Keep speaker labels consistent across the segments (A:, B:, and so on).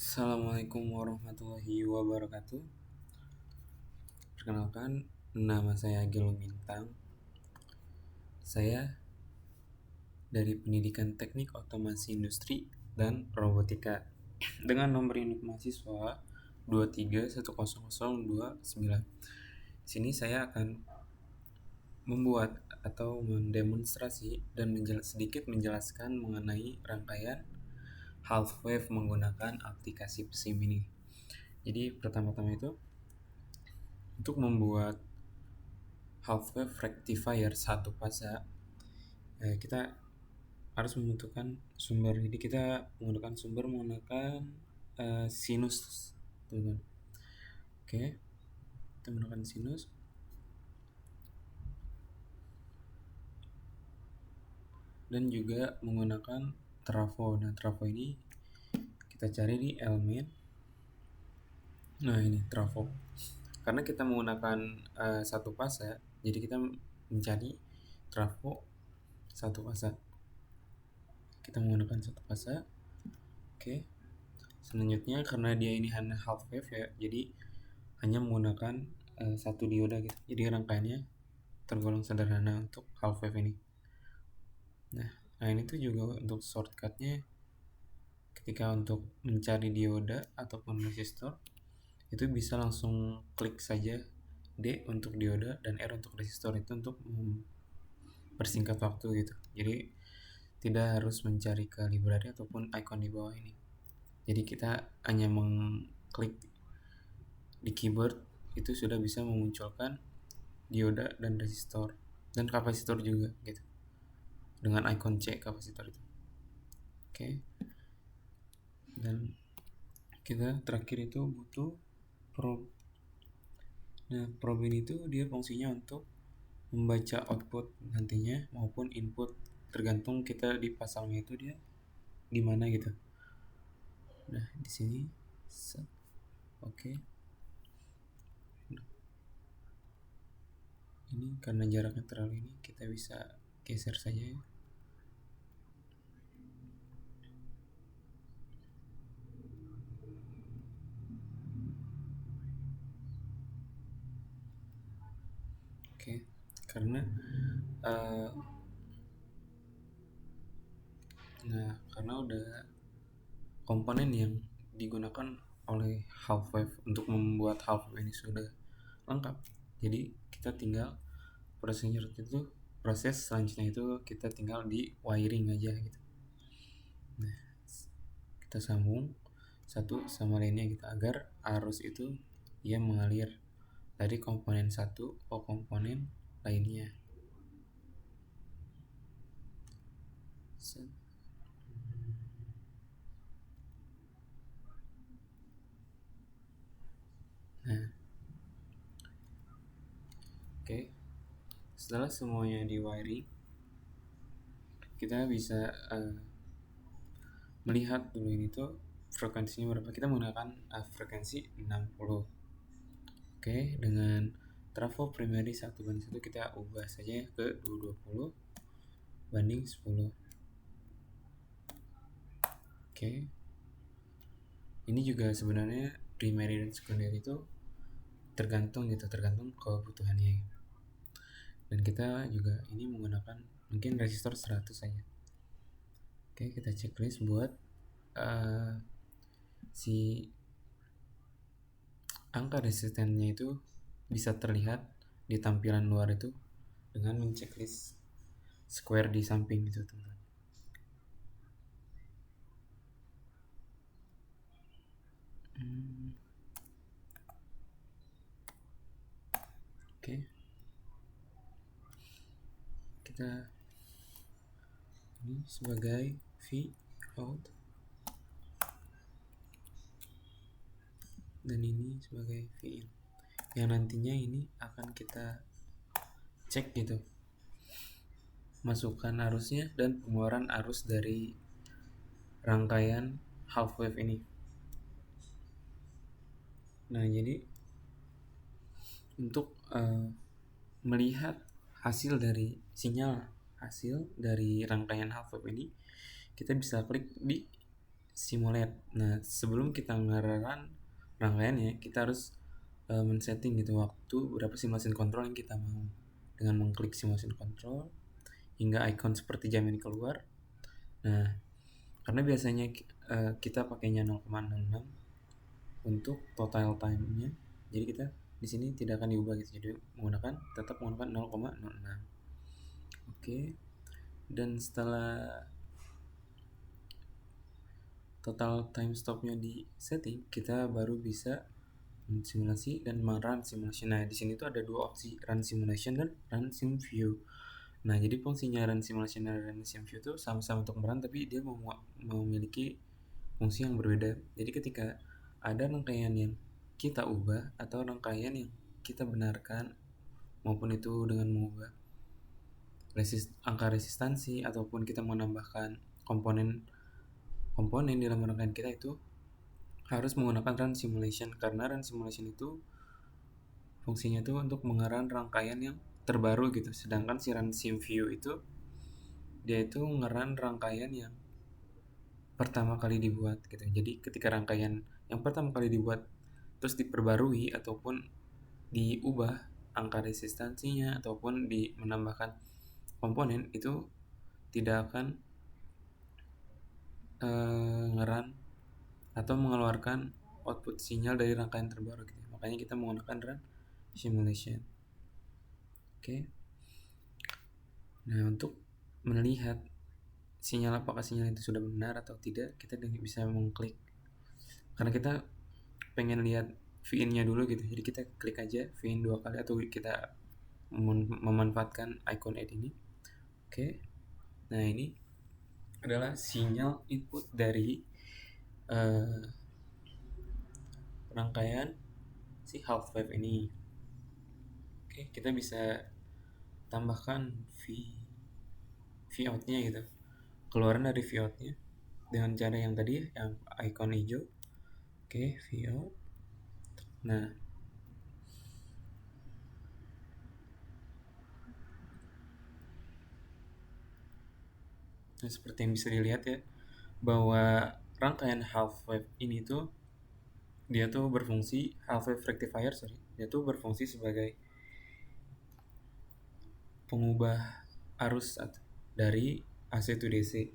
A: Assalamualaikum warahmatullahi wabarakatuh. Perkenalkan, nama saya Gelo Bintang. Saya dari Pendidikan Teknik Otomasi Industri dan Robotika dengan nomor induk mahasiswa 2310029. Di sini saya akan membuat atau mendemonstrasi dan sedikit menjelaskan mengenai rangkaian half wave menggunakan aplikasi PSIM ini. Jadi pertama-tama itu untuk membuat half wave rectifier satu fase, kita harus membutuhkan sumber. Jadi kita menggunakan sinus, teman-teman. Oke, kita menggunakan sinus. Dan juga menggunakan trafo. Nah, trafo ini kita cari di elemen. Nah, ini trafo. Karena kita menggunakan satu fase, jadi kita mencari trafo satu fase. Kita menggunakan satu fase. Oke. Selanjutnya karena dia ini hanya half wave ya, jadi hanya menggunakan satu dioda gitu. Jadi rangkaiannya tergolong sederhana untuk half wave ini. Nah ini tuh juga untuk shortcutnya, ketika untuk mencari dioda ataupun resistor itu bisa langsung klik saja D untuk dioda dan R untuk resistor, itu untuk persingkat waktu gitu. Jadi tidak harus mencari ke library ataupun icon di bawah ini. Jadi kita hanya mengklik di keyboard, itu sudah bisa memunculkan dioda dan resistor dan kapasitor juga gitu, dengan icon C kapasitor itu. Oke. Dan kita terakhir itu butuh probe. Nah, probe ini tuh dia fungsinya untuk membaca output nantinya maupun input, tergantung kita dipasangnya itu dia di mana gitu. Nah, di sini oke. Ini karena jaraknya terlalu ini, kita bisa geser saja ya. Oke, karena karena udah komponen yang digunakan oleh half wave untuk membuat half wave ini sudah lengkap, jadi kita tinggal proses selanjutnya itu kita tinggal di wiring aja gitu. Nah, kita sambung satu sama lainnya gitu, agar arus itu dia mengalir dari komponen satu ke komponen lainnya. Nah, oke. Setelah semuanya di wiring, kita bisa melihat dulu ini tuh frekuensinya berapa. Kita menggunakan frekuensi 60. Oke, dengan trafo primary 1:1 kita ubah saja ke 220/10. Oke. Ini juga sebenarnya primary dan secondary itu tergantung kebutuhannya. Dan kita juga ini menggunakan mungkin resistor 100 saja. Oke, kita checklist buat si angka resistennya itu bisa terlihat di tampilan luar itu dengan menceklis square di samping itu, teman-teman. Oke. Kita ini sebagai V out dan ini sebagai V in, yang nantinya ini akan kita cek gitu, masukkan arusnya dan pengeluaran arus dari rangkaian half wave ini. Nah, jadi untuk melihat hasil dari rangkaian half wave ini, kita bisa klik di simulate. Nah, sebelum kita mengarahkan rangkaiannya, kita harus men-setting gitu waktu berapa simulation control yang kita mau. Dengan mengklik simulation control hingga icon seperti jam ini keluar. Nah, karena biasanya kita pakainya 0,66 untuk total time-nya, jadi kita di sini tidak akan diubah gitu. Jadi tetap menggunakan 0,06. Oke. Dan setelah total time stopnya di setting, kita baru bisa simulasi dan run simulation. Nah, di sini tuh ada dua opsi, run simulation dan run sim view. Nah, jadi fungsinya run simulation dan run sim view itu sama-sama untuk merun, tapi dia memiliki fungsi yang berbeda. Jadi ketika ada rangkaian yang kita ubah atau rangkaian yang kita benarkan, maupun itu dengan mengubah angka resistansi ataupun kita menambahkan komponen di dalam rangkaian kita, itu harus menggunakan run simulation, karena run simulation itu fungsinya itu untuk mengarahkan rangkaian yang terbaru gitu. Sedangkan si run sim view itu dia itu ngeran rangkaian yang pertama kali dibuat gitu. Jadi ketika rangkaian yang pertama kali dibuat terus diperbarui ataupun diubah angka resistansinya ataupun menambahkan komponen, itu tidak akan ngeran atau mengeluarkan output sinyal dari rangkaian terbaru gitu. Makanya kita menggunakan run simulation. Oke. Nah, untuk melihat apakah sinyal itu sudah benar atau tidak, kita bisa mengklik, karena kita pengen lihat VIN-nya dulu gitu. Jadi kita klik aja VIN 2 kali atau kita memanfaatkan icon add ini. Oke. Nah, ini adalah sinyal input dari rangkaian si half wave ini. Oke, kita bisa tambahkan V out-nya gitu. Keluaran dari V out-nya dengan cara yang tadi, yang icon hijau. Oke, V out. Nah, seperti yang bisa dilihat ya, bahwa rangkaian half wave ini tuh dia tuh berfungsi half wave rectifier, dia tuh berfungsi sebagai pengubah arus dari AC to DC.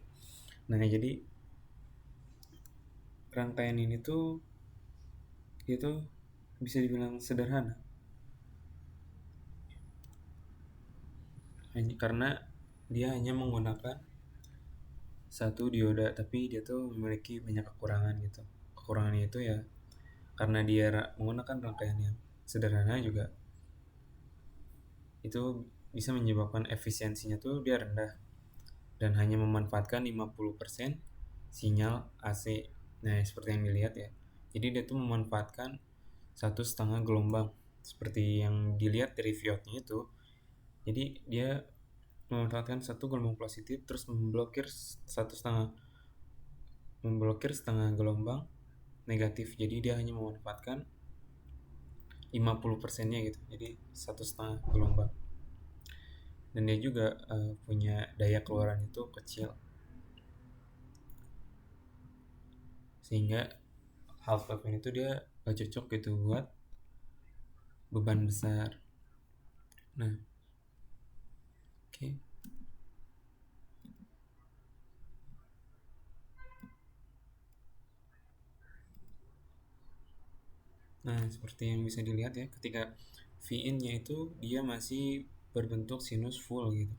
A: Nah, jadi rangkaian ini tuh dia tuh bisa dibilang sederhana, karena dia hanya menggunakan satu dioda, tapi dia tuh memiliki banyak kekurangan gitu. Kekurangannya itu ya karena dia menggunakan rangkaian yang sederhana juga, itu bisa menyebabkan efisiensinya tuh dia rendah dan hanya memanfaatkan 50% sinyal AC. Nah, seperti yang dilihat ya, jadi dia tuh memanfaatkan 1,5 gelombang seperti yang dilihat dari viewnya itu. Jadi dia memanfaatkan 1 gelombang positif terus memblokir setengah gelombang negatif. Jadi dia hanya memanfaatkan 50%-nya gitu, jadi 1,5 gelombang. Dan dia juga punya daya keluaran itu kecil, sehingga half wave ini tuh dia gak cocok gitu buat beban besar. Nah, oke. Nah, seperti yang bisa dilihat ya, ketika VIN-nya itu dia masih berbentuk sinus full gitu.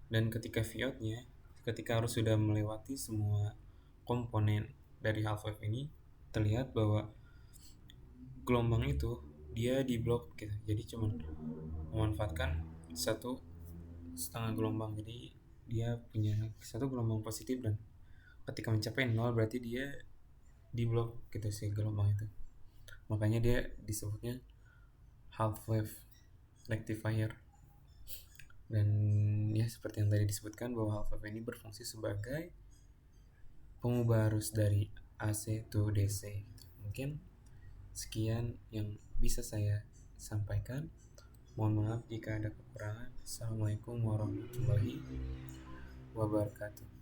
A: Dan ketika V-out-nya, ketika harus sudah melewati semua komponen dari half wave ini, terlihat bahwa gelombang itu dia diblok gitu. Jadi cuma memanfaatkan 1,5 gelombang. Jadi dia punya 1 gelombang positif, dan ketika mencapai 0 berarti dia diblok gitu si gelombang itu. Makanya dia disebutnya half wave rectifier. Dan ya seperti yang tadi disebutkan bahwa half wave ini berfungsi sebagai pengubah arus dari AC to DC. Mungkin sekian yang bisa saya sampaikan. Mohon maaf jika ada kekurangan. Assalamualaikum warahmatullahi wabarakatuh.